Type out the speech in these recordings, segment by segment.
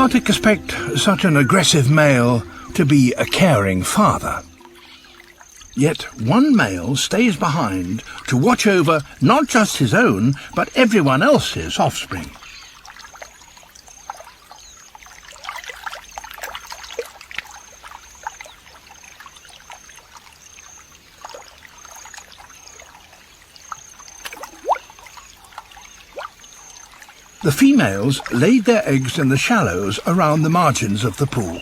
can't expect such an aggressive male to be a caring father. Yet one male stays behind to watch over not just his own, but everyone else's offspring. The females laid their eggs in the shallows around the margins of the pool.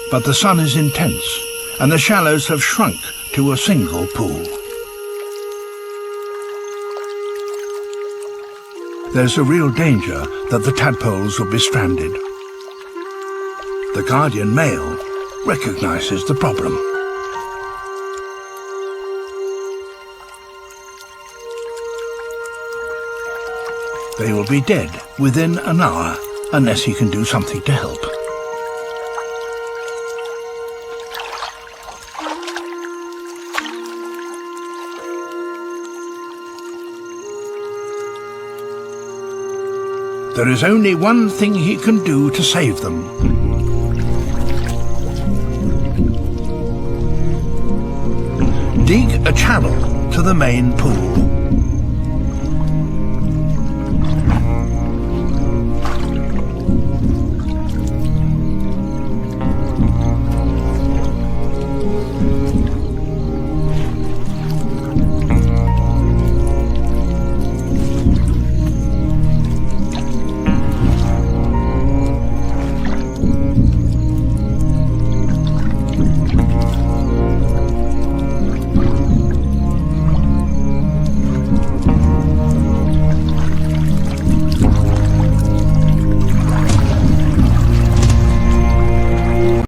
But the sun is intense, and the shallows have shrunk to a single pool. There's a real danger that the tadpoles will be stranded. The guardian male recognizes the problem. They will be dead within an hour unless he can do something to help. There is only one thing he can do to save them. Dig a channel to the main pool.